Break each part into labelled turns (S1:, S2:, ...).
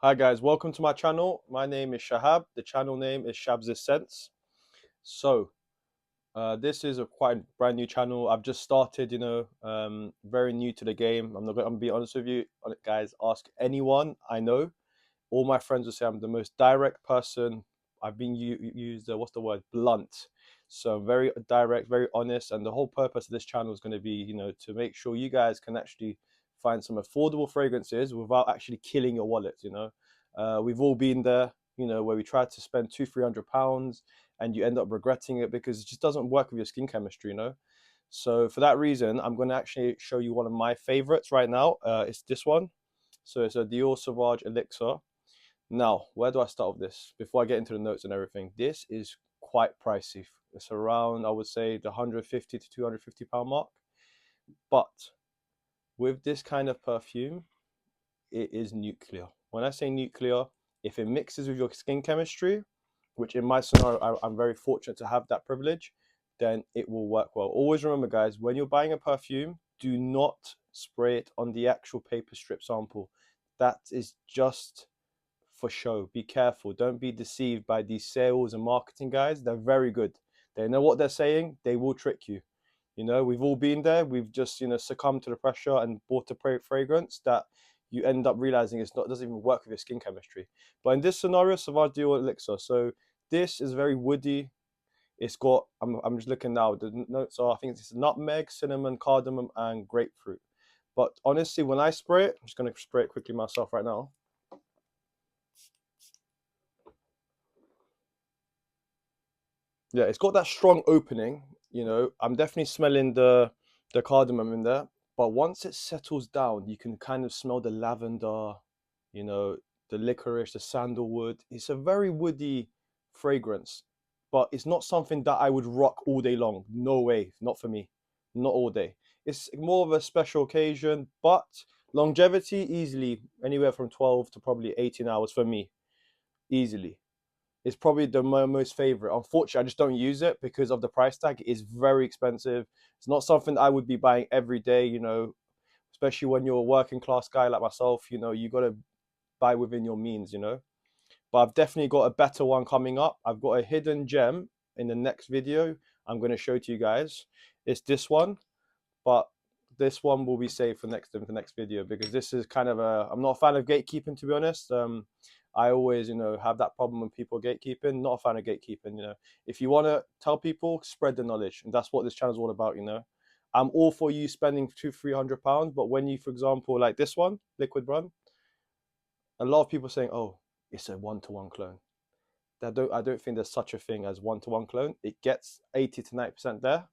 S1: Hi guys, welcome to my channel. My name is Shahab. The channel name is Shab's Sense. So, this is a quite brand new channel. I've just started, very new to the game. I'm gonna be honest with you, guys. Ask anyone I know. All my friends will say I'm the most direct person. I've been used. What's the word? Blunt. So very direct, very honest. And the whole purpose of this channel is going to be, to make sure you guys can actually find some affordable fragrances without actually killing your wallet. We've all been there. Where we try to spend £200-300 and you end up regretting it because it just doesn't work with your skin chemistry. So for that reason, I'm going to actually show you one of my favorites right now. It's this one. So it's a Dior Sauvage Elixir. Now, where do I start with this? Before I get into the notes and everything, this is quite pricey. It's around, I would say, the 150 to 250 pound mark. But with this kind of perfume, it is nuclear. When I say nuclear, if it mixes with your skin chemistry, which in my scenario, I'm very fortunate to have that privilege, then it will work well. Always remember, guys, when you're buying a perfume, do not spray it on the actual paper strip sample. That is just for show. Be careful. Don't be deceived by these sales and marketing guys. They're very good. They know what they're saying. They will trick you. We've all been there. We've just, succumbed to the pressure and bought a fragrance that you end up realizing doesn't even work with your skin chemistry. But in this scenario, Sauvage Dior Elixir. So this is very woody. It's got, I'm just looking now, the notes are, I think it's nutmeg, cinnamon, cardamom, and grapefruit. But honestly, when I spray it, I'm just going to spray it quickly myself right now. Yeah, it's got that strong opening. I'm definitely smelling the cardamom in there. But once it settles down, you can kind of smell the lavender, you know, the licorice, the sandalwood. It's a very woody fragrance, but it's not something that I would rock all day long. No way, not for me, not all day. It's more of a special occasion, but longevity easily anywhere from 12 to probably 18 hours for me, easily. It's probably the most favorite. Unfortunately, I just don't use it because of the price tag. It is very expensive. It's not something I would be buying every day, especially when you're a working class guy like myself, you got to buy within your means. But I've definitely got a better one coming up. I've got a hidden gem in the next video I'm going to show to you guys. It's this one, but this one will be saved for the next video because this is kind of I'm not a fan of gatekeeping, to be honest. I always, have that problem when people gatekeeping. Not a fan of gatekeeping. If you want to tell people, spread the knowledge, and that's what this channel is all about. I'm all for you spending £200-300, but when you, for example, like this one, Liquid Run, a lot of people are saying, "Oh, it's a one-to-one clone." I don't think there's such a thing as one-to-one clone. It gets 80 to 90% there,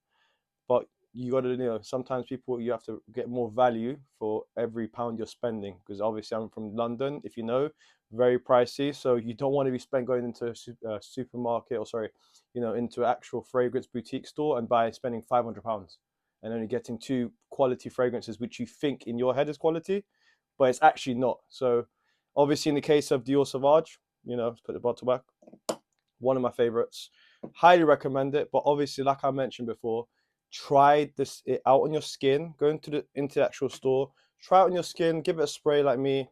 S1: but you got to, sometimes people, you have to get more value for every pound you're spending, because obviously I'm from London, if you know, very pricey. So you don't want to be going into a supermarket, or sorry, into an actual fragrance boutique store and spending £500 and only getting two quality fragrances which you think in your head is quality, but it's actually not. So obviously in the case of Dior Sauvage, let's put the bottle back, one of my favorites. Highly recommend it. But obviously, like I mentioned before, try it out on your skin. Go into the actual store, try it on your skin, give it a spray like me.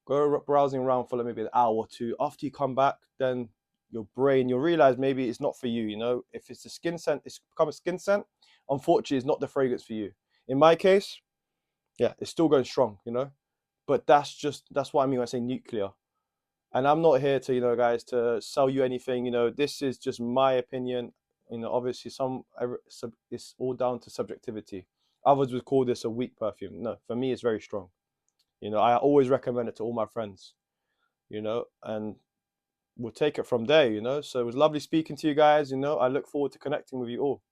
S1: Go browsing around for like maybe an hour or two. After you come back, then your brain, you'll realize maybe it's not for you. If it's a skin scent, it's become a skin scent. Unfortunately, it's not the fragrance for you. In my case, yeah, it's still going strong. But that's what I mean when I say nuclear. And I'm not here to, guys, to sell you anything. This is just my opinion. Obviously, it's all down to subjectivity. Others would call this a weak perfume. No, for me, it's very strong. I always recommend it to all my friends. And we'll take it from there. So it was lovely speaking to you guys. I look forward to connecting with you all.